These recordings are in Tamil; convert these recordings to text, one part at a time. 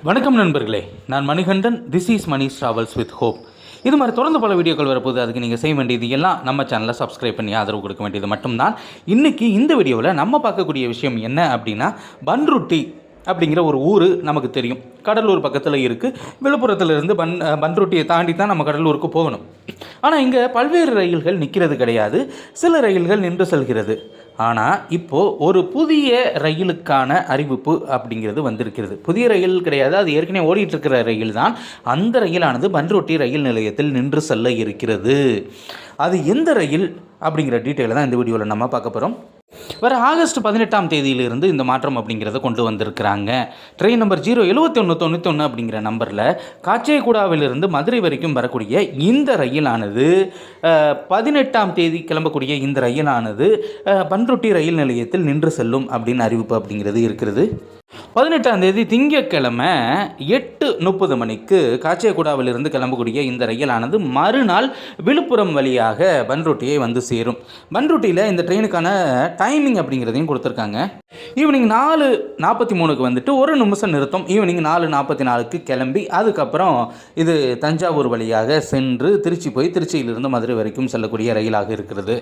வணக்கம் நண்பர்களே, நான் Manikandan. This is Mani travels with hope. இது மாதிரி தொடர்ந்து பல வீடியோக்கள் வரப்போது. அதுக்கு நீங்கள் செய்ய வேண்டியது எல்லாம் நம்ம சேனலை சப்ஸ்கிரைப் பண்ணி ஆதரவு கொடுக்க வேண்டியது மட்டும்தான். இன்றைக்கி இந்த வீடியோவில் நம்ம பார்க்கக்கூடிய விஷயம் என்ன அப்படின்னா, பன்ருட்டி அப்படிங்கிற ஒரு ஊர் நமக்கு தெரியும். கடலூர் பக்கத்தில் இருக்குது. விழுப்புரத்துலேருந்து பன்ருட்டியை தாண்டி தான் நம்ம கடலூருக்கு போகணும். ஆனால் இங்கே பல்வேறு ரயில்கள் நிற்கிறது கிடையாது. சில ரயில்கள் நின்று செல்கிறது. ஆனால் இப்போது ஒரு புதிய ரயிலுக்கான அறிவிப்பு அப்படிங்கிறது வந்திருக்கிறது. புதிய ரயில் கிடையாது, அது ஏற்கனவே ஓடிட்டுருக்கிற ரயில் தான். அந்த ரயிலானது பன்ருட்டி ரயில் நிலையத்தில் நின்று செல்ல இருக்கிறது. அது எந்த ரயில் அப்படிங்கிற டீட்டெயிலை தான் இந்த வீடியோவில் நம்ம பார்க்க போகிறோம். வர ஆகஸ்ட் 18ஆம் தேதியிலிருந்து இந்த மாற்றம் அப்படிங்கிறத கொண்டு வந்திருக்கிறாங்க. ட்ரெயின் நம்பர் 07191 அப்படிங்கிற நம்பரில் காச்சேகுடாவிலிருந்து மதுரை வரைக்கும் வரக்கூடிய இந்த ரயிலானது 18ஆம் தேதி கிளம்பக்கூடிய இந்த ரயிலானது பன்ருட்டி ரயில் நிலையத்தில் நின்று செல்லும் அப்படின்னு அறிவிப்பு அப்படிங்கிறது இருக்கிறது. 18ஆம் தேதி திங்கட்கிழமை 8:30 மணிக்கு காச்சேகுடாவிலிருந்து கிளம்பக்கூடிய இந்த ரயிலானது மறுநாள் விழுப்புரம் வழியாக பன்ருட்டியை வந்து சேரும். பன்ருட்டியில் இந்த ட்ரெயினுக்கான டைமிங் அப்படிங்கிறதையும் கொடுத்துருக்காங்க. ஈவினிங் 4:43க்கு வந்துட்டு ஒரு நிமிஷம் நிறுத்தம். ஈவினிங் 4:44க்கு கிளம்பி அதுக்கப்புறம் இது தஞ்சாவூர் வழியாக சென்று திருச்சி போய் திருச்சியிலிருந்து மதுரை வரைக்கும் செல்லக்கூடிய ரயிலாக இருக்கிறது.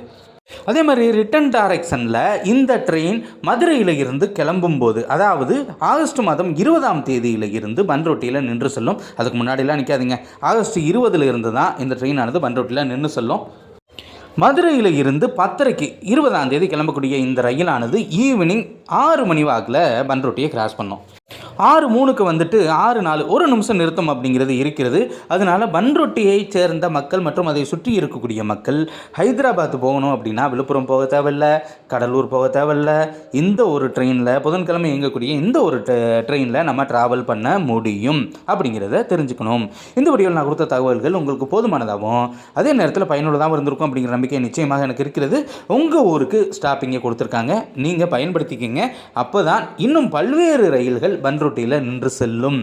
அதே மாதிரி ரிட்டன் டைரக்ஷனில் இந்த ட்ரெயின் மதுரையில் இருந்து கிளம்பும்போது, அதாவது ஆகஸ்ட் மாதம் 20ஆம் தேதியில் இருந்து பன்ருட்டியில் நின்று செல்லும். அதுக்கு முன்னாடிலாம் நிற்காதீங்க. ஆகஸ்ட் 20 இருந்து தான் இந்த ட்ரெயினானது பன்ருட்டியில் நின்று செல்லும். மதுரையில் இருந்து 10:30க்கு 20ஆம் தேதி கிளம்பக்கூடிய இந்த ரயிலானது ஈவினிங் 6 மணி வாக்கில் பன்ருட்டியை கிராஸ் பண்ணோம். 6:03க்கு வந்துட்டு 6:04 ஒரு நிமிஷம் நிறுத்தம் அப்படிங்கிறது இருக்கிறது. அதனால் பன்ருட்டியை சேர்ந்த மக்கள் மற்றும் அதை சுற்றி இருக்கக்கூடிய மக்கள் ஹைதராபாத் போகணும் அப்படின்னா விழுப்புரம் போக தேவையில்லை, கடலூர் போக தேவையில்லை. இந்த ஒரு ட்ரெயினில் புதன்கிழமை இயங்கக்கூடிய இந்த ஒரு ட்ரெயினில் நம்ம ட்ராவல் பண்ண முடியும் அப்படிங்கிறத தெரிஞ்சுக்கணும். இந்த வீடியோவில் நான் கொடுத்த தகவல்கள் உங்களுக்கு போதுமானதாகவும் அதே நேரத்தில் பயனுள்ளதாகவும் இருந்திருக்கும் அப்படிங்கிற நம்பிக்கை நிச்சயமாக எனக்கு இருக்கிறது. உங்கள் ஊருக்கு ஸ்டாப்பிங்கை கொடுத்துருக்காங்க, நீங்கள் பயன்படுத்திக்கிங்க. அப்போ தான் இன்னும் பல்வேறு ரயில்கள் பன்ருட்டியில் நின்று செல்லும்.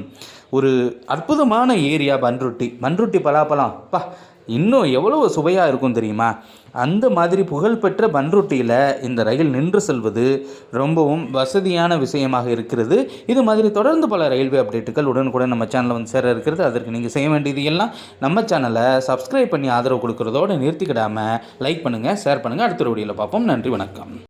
ஒரு அற்புதமான ஏரியா பன்ருட்டி பலாப்பழம் இன்னும் எவ்வளோ சுவையாக இருக்கும் தெரியுமா? அந்த மாதிரி புகழ்பெற்ற பன்ருட்டியில் இந்த ரயில் நின்று செல்வது ரொம்பவும் வசதியான விஷயமாக இருக்கிறது. இது மாதிரி தொடர்ந்து பல ரயில்வே அப்டேட்டுகள் உடனுக்குடன் நம்ம சேனலில் வந்து சேர இருக்கிறது. அதற்கு நீங்கள் செய்ய வேண்டியது எல்லாம் நம்ம சேனலை சப்ஸ்கிரைப் பண்ணி ஆதரவு கொடுக்குறதோடு நிறுத்திக்கிடாமல் லைக் பண்ணுங்கள், ஷேர் பண்ணுங்கள். அடுத்த வீடியோவில் பார்ப்போம். நன்றி, வணக்கம்.